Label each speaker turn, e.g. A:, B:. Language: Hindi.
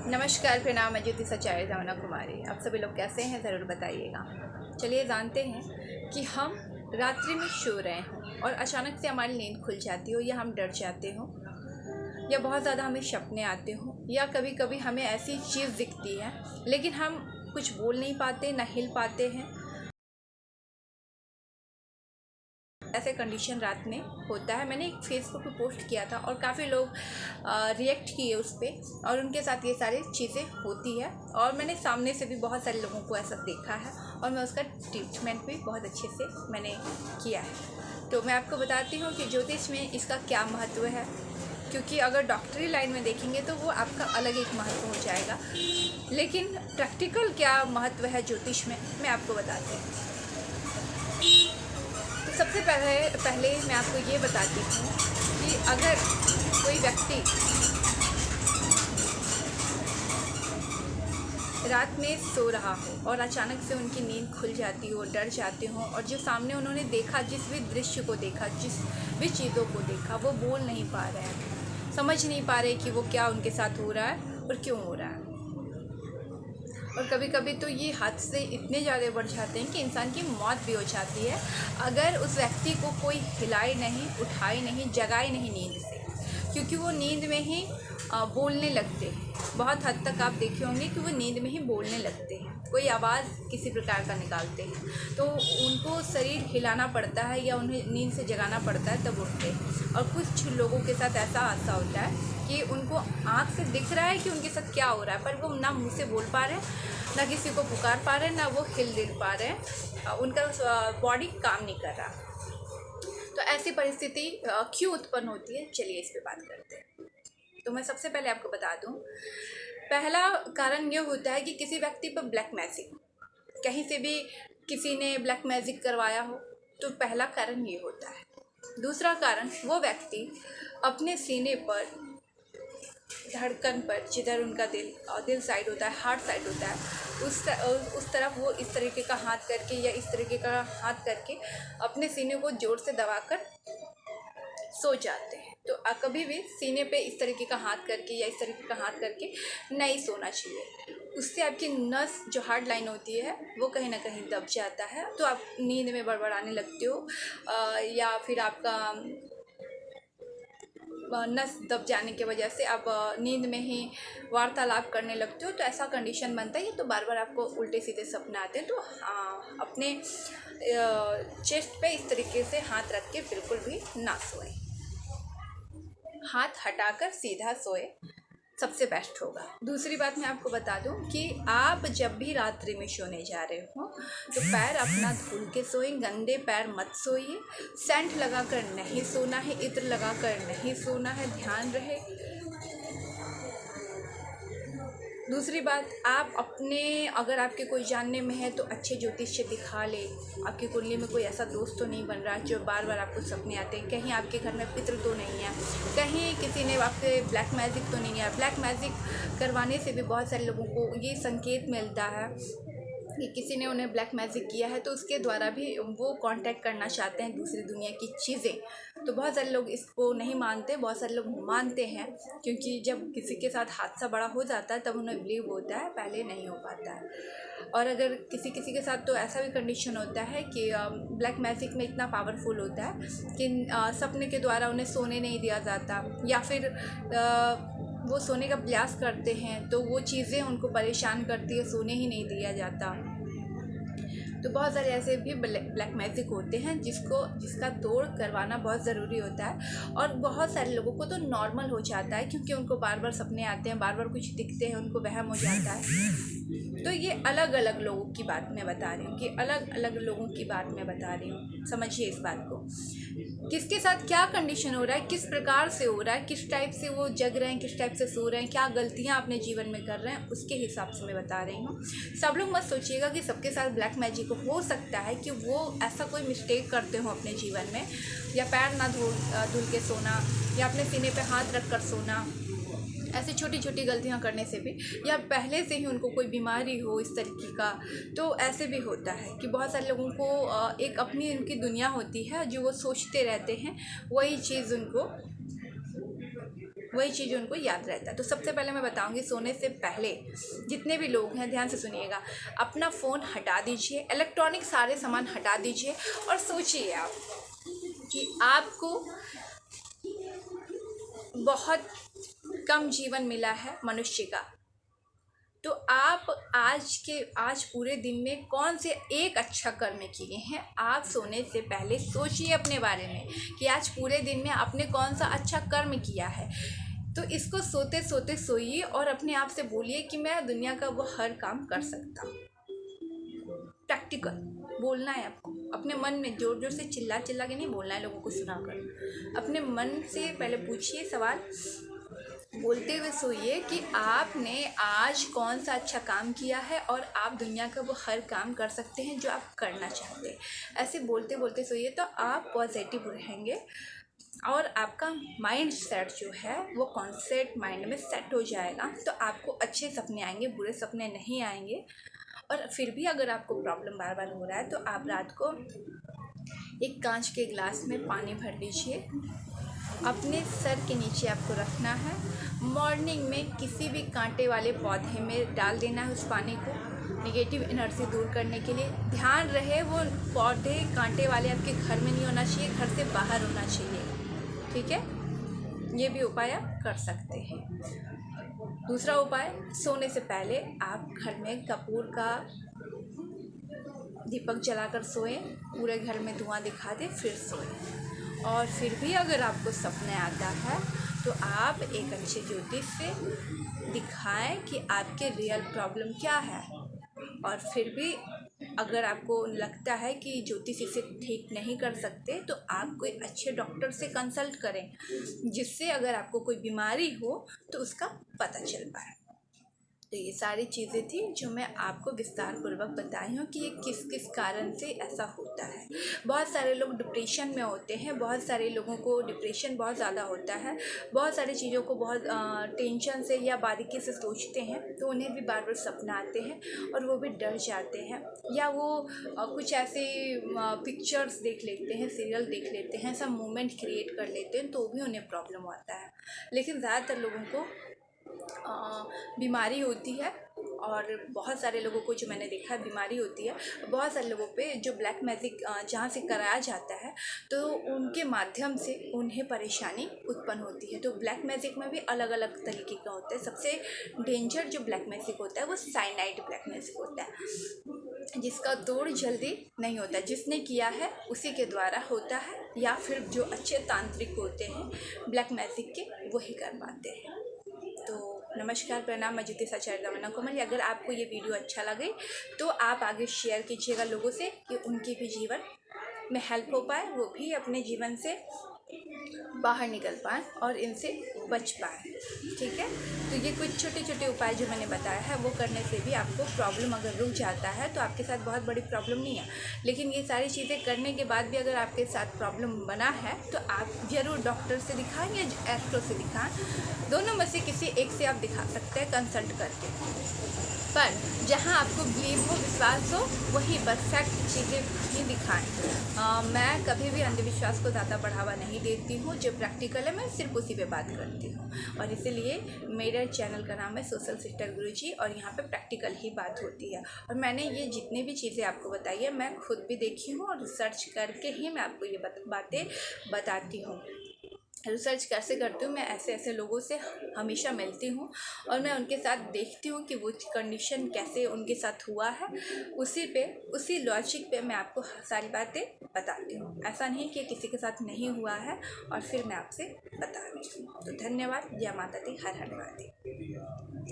A: नमस्कार, प्रणाम। मैं ज्योति सचार्य जावना कुमारी। आप सभी लोग कैसे हैं, ज़रूर बताइएगा। चलिए जानते हैं कि हम रात्रि में सो रहे हों और अचानक से हमारी नींद खुल जाती हो, या हम डर जाते हों, या बहुत ज़्यादा हमें सपने आते हों, या कभी कभी हमें ऐसी चीज़ दिखती है लेकिन हम कुछ बोल नहीं पाते, ना हिल पाते हैं। ऐसे कंडीशन रात में होता है। मैंने एक फेसबुक पे पोस्ट किया था और काफ़ी लोग रिएक्ट किए उस पर, और उनके साथ ये सारी चीज़ें होती है। और मैंने सामने से भी बहुत सारे लोगों को ऐसा देखा है और मैं उसका ट्रीटमेंट भी बहुत अच्छे से मैंने किया है। तो मैं आपको बताती हूँ कि ज्योतिष में इसका क्या महत्व है, क्योंकि अगर डॉक्टरी लाइन में देखेंगे तो वो आपका अलग एक महत्व हो जाएगा, लेकिन प्रैक्टिकल क्या महत्व है ज्योतिष में, मैं आपको बताती हूँ। तो सबसे पहले मैं आपको ये बताती हूँ कि अगर कोई व्यक्ति रात में सो रहा हो और अचानक से उनकी नींद खुल जाती हो, डर जाते हो, और जो सामने उन्होंने देखा, जिस भी दृश्य को देखा, जिस भी चीज़ों को देखा, वो बोल नहीं पा रहे हैं, समझ नहीं पा रहे कि वो क्या उनके साथ हो रहा है और क्यों हो रहा है। और कभी कभी तो ये हादसे इतने ज़्यादा बढ़ जाते हैं कि इंसान की मौत भी हो जाती है, अगर उस व्यक्ति को कोई हिलाए नहीं, उठाए नहीं, जगाए नहीं नींद से, क्योंकि वो नींद में ही बोलने लगते हैं। बहुत हद तक आप देखे होंगे कि वो नींद में ही बोलने लगते हैं, कोई आवाज़ किसी प्रकार का निकालते हैं, तो उनको शरीर हिलाना पड़ता है या उन्हें नींद से जगाना पड़ता है, तब उठते हैं। और कुछ लोगों के साथ ऐसा हादसा होता है कि उनको आँख से दिख रहा है कि उनके साथ क्या हो रहा है, पर वो ना मुँह से बोल पा रहे हैं, ना किसी को पुकार पा रहे हैं, ना वो हिल डुल पा रहे हैं, उनका बॉडी काम नहीं कर रहा। तो ऐसी परिस्थिति क्यों उत्पन्न होती है, चलिए इस पे बात करते हैं। तो मैं सबसे पहले आपको बता दूं, पहला कारण ये होता है कि किसी व्यक्ति पर ब्लैक मैजिक, कहीं से भी किसी ने ब्लैक मैजिक करवाया हो, तो पहला कारण ये होता है। दूसरा कारण, वो व्यक्ति अपने सीने पर, धड़कन पर, जिधर उनका दिल साइड होता है, हार्ट साइड होता है, उस तरफ वो इस तरीके का हाथ करके या इस तरीके का हाथ करके अपने सीने को जोर से दबाकर सो जाते हैं। तो कभी भी सीने पे इस तरीके का हाथ करके या इस तरीके का हाथ करके नहीं सोना चाहिए। उससे आपकी नस, जो हार्ड लाइन होती है, वो कहीं ना कहीं दब जाता है, तो आप नींद में बड़बड़ाने लगते हो, या फिर आपका नस दब जाने की वजह से आप नींद में ही वार्तालाप करने लगते हो, तो ऐसा कंडीशन बनता है। तो बार बार आपको उल्टे सीधे सपने आते हैं, तो अपने चेस्ट पे इस तरीके से हाथ रख के बिल्कुल भी ना सोए, हाथ हटाकर सीधा सोए, सबसे बेस्ट होगा। दूसरी बात मैं आपको बता दूं कि आप जब भी रात्रि में सोने जा रहे हो तो पैर अपना धुल के सोएं, गंदे पैर मत सोइए, सेंट लगाकर नहीं सोना है, इत्र लगाकर नहीं सोना है, ध्यान रहे। दूसरी बात, आप अपने, अगर आपके कोई जानने में है तो अच्छे ज्योतिष से दिखा ले। आपकी कुंडली में कोई ऐसा दोस्त तो नहीं बन रहा जो बार बार आपको सपने आते हैं, कहीं आपके घर में पितृ तो नहीं है, कहीं किसी ने आपके ब्लैक मैजिक तो नहीं है। ब्लैक मैजिक करवाने से भी बहुत सारे लोगों को ये संकेत मिलता है कि किसी ने उन्हें ब्लैक मैजिक किया है, तो उसके द्वारा भी वो कांटेक्ट करना चाहते हैं दूसरी दुनिया की चीज़ें। तो बहुत सारे लोग इसको नहीं मानते, बहुत सारे लोग मानते हैं, क्योंकि जब किसी के साथ हादसा बड़ा हो जाता है तब उन्हें बिलीव होता है, पहले नहीं हो पाता है। और अगर किसी किसी के साथ तो ऐसा भी कंडीशन होता है कि ब्लैक मैजिक में इतना पावरफुल होता है कि सपने के द्वारा उन्हें सोने नहीं दिया जाता, या फिर वो सोने का प्रयास करते हैं तो वो चीज़ें उनको परेशान करती है, सोने ही नहीं दिया जाता। तो बहुत सारे ऐसे भी ब्लैक मैजिक होते हैं जिसका तोड़ करवाना बहुत ज़रूरी होता है। और बहुत सारे लोगों को तो नॉर्मल हो जाता है, क्योंकि उनको बार बार सपने आते हैं, बार बार कुछ दिखते हैं, उनको वहम हो जाता है। तो ये अलग अलग लोगों की बात मैं बता रही हूँ, कि अलग अलग लोगों की बात मैं बता रही हूँ, समझिए इस बात को। किसके साथ क्या कंडीशन हो रहा है, किस प्रकार से हो रहा है, किस टाइप से वो जग रहे हैं, किस टाइप से सो रहे हैं, क्या गलतियां अपने जीवन में कर रहे हैं, उसके हिसाब से मैं बता रही हूँ। सब लोग मत सोचिएगा कि सबके साथ ब्लैक मैजिक हो सकता है कि वो ऐसा कोई मिस्टेक करते हो अपने जीवन में, या पैर ना धुल के सोना, या अपने सीने पे हाथ रख कर सोना, ऐसी छोटी छोटी गलतियां करने से भी, या पहले से ही उनको कोई बीमारी हो इस तरीके का, तो ऐसे भी होता है कि बहुत सारे लोगों को एक अपनी उनकी दुनिया होती है जो वो सोचते रहते हैं, वही चीज़ उनको वही चीज़ उनको याद रहता है। तो सबसे पहले मैं बताऊंगी, सोने से पहले जितने भी लोग हैं ध्यान से सुनिएगा, अपना फ़ोन हटा दीजिए, इलेक्ट्रॉनिक सारे सामान हटा दीजिए और सोचिए आप कि आपको बहुत कम जीवन मिला है मनुष्य का, तो आप आज पूरे दिन में कौन से एक अच्छा कर्म किए हैं। आप सोने से पहले सोचिए अपने बारे में कि आज पूरे दिन में आपने कौन सा अच्छा कर्म किया है। तो इसको सोते सोते सोइए और अपने आप से बोलिए कि मैं दुनिया का वो हर काम कर सकता हूँ। प्रैक्टिकल बोलना है आपको, अपने मन में जोर जोर से चिल्ला चिल्ला के नहीं बोलना है लोगों को सुनाकर। अपने मन से पहले पूछिए सवाल, बोलते हुए सोइए कि आपने आज कौन सा अच्छा काम किया है और आप दुनिया का वो हर काम कर सकते हैं जो आप करना चाहते हैं। ऐसे बोलते बोलते सोइए तो आप पॉजिटिव रहेंगे और आपका माइंड सेट जो है वो कॉन्सेप्ट माइंड में सेट हो जाएगा। तो आपको अच्छे सपने आएंगे, बुरे सपने नहीं आएंगे। और फिर भी अगर आपको प्रॉब्लम बार बार हो रहा है तो आप रात को एक कांच के गिलास में पानी भर लीजिए, अपने सर के नीचे आपको रखना है। मॉर्निंग में किसी भी कांटे वाले पौधे में डाल देना है उस पानी को, नेगेटिव एनर्जी दूर करने के लिए। ध्यान रहे वो पौधे कांटे वाले आपके घर में नहीं होना चाहिए, घर से बाहर होना चाहिए, ठीक है। ये भी उपाय आप कर सकते हैं। दूसरा उपाय, सोने से पहले आप घर में कपूर का दीपक जलाकर सोएं, पूरे घर में धुआं दिखा दें, फिर सोएं। और फिर भी अगर आपको सपने आता है तो आप एक अच्छे ज्योतिष से दिखाएं कि आपके रियल प्रॉब्लम क्या है। और फिर भी अगर आपको लगता है कि ज्योतिष इसे ठीक नहीं कर सकते तो आप कोई अच्छे डॉक्टर से कंसल्ट करें, जिससे अगर आपको कोई बीमारी हो तो उसका पता चल पाए। तो ये सारी चीज़ें थी जो मैं आपको विस्तार पूर्वक बताई हूँ कि ये किस किस कारण से ऐसा होता है। बहुत सारे लोग डिप्रेशन में होते हैं, बहुत सारे लोगों को डिप्रेशन बहुत ज़्यादा होता है, बहुत सारी चीज़ों को बहुत टेंशन से या बारीकी से सोचते हैं तो उन्हें भी बार बार सपना आते हैं और वो भी डर जाते हैं, या वो कुछ ऐसे पिक्चर्स देख लेते हैं, सीरियल देख लेते हैं, सब मोमेंट क्रिएट कर लेते हैं तो भी उन्हें प्रॉब्लम आता है। लेकिन ज़्यादातर लोगों को बीमारी होती है, और बहुत सारे लोगों को जो मैंने देखा है बीमारी होती है। बहुत सारे लोगों पे जो ब्लैक मैजिक जहाँ से कराया जाता है तो उनके माध्यम से उन्हें परेशानी उत्पन्न होती है। तो ब्लैक मैजिक में भी अलग अलग तरीके का होता है। सबसे डेंजर जो ब्लैक मैजिक होता है वो साइनाइड ब्लैक मैजिक होता है, जिसका तोड़ जल्दी नहीं होता, जिसने किया है उसी के द्वारा होता है, या फिर जो अच्छे तांत्रिक होते हैं ब्लैक मैजिक के वही कर पाते हैं। तो नमस्कार, प्रणाम, मैं ज्योतिष आचार्य दमना कोमल। अगर आपको ये वीडियो अच्छा लगे तो आप आगे शेयर कीजिएगा लोगों से कि उनके भी जीवन में हेल्प हो पाए, वो भी अपने जीवन से बाहर निकल पाएँ और इनसे बच पाएँ, ठीक है। तो ये कुछ छोटे छोटे उपाय जो मैंने बताया है वो करने से भी आपको प्रॉब्लम अगर रुक जाता है तो आपके साथ बहुत बड़ी प्रॉब्लम नहीं है। लेकिन ये सारी चीज़ें करने के बाद भी अगर आपके साथ प्रॉब्लम बना है तो आप ज़रूर डॉक्टर से दिखाएं या एस्ट्रो से दिखाएं, दोनों में से किसी एक से आप दिखा सकते हैं कंसल्ट करके। पर जहाँ आपको बिलीव हो, विश्वास हो, वही परफेक्ट चीज़ें ही दिखाएं। मैं कभी भी अंधविश्वास को ज़्यादा बढ़ावा नहीं देती हूँ, जो प्रैक्टिकल है मैं सिर्फ उसी पे बात करती हूँ। और इसीलिए मेरे चैनल का नाम है सोशल सिस्टर गुरुजी, और यहाँ पे प्रैक्टिकल ही बात होती है। और मैंने ये जितनी भी चीज़ें आपको बताई है मैं खुद भी देखी हूँ और रिसर्च करके ही मैं आपको ये बातें बताती हूँ। रिसर्च कैसे करती हूँ, मैं ऐसे ऐसे लोगों से हमेशा मिलती हूँ और मैं उनके साथ देखती हूँ कि वो कंडीशन कैसे उनके साथ हुआ है, उसी लॉजिक पे मैं आपको सारी बातें बताती हूँ। ऐसा नहीं कि किसी के साथ नहीं हुआ है और फिर मैं आपसे बता रही हूँ। तो धन्यवाद। जय माता दी। हर हर महादेव।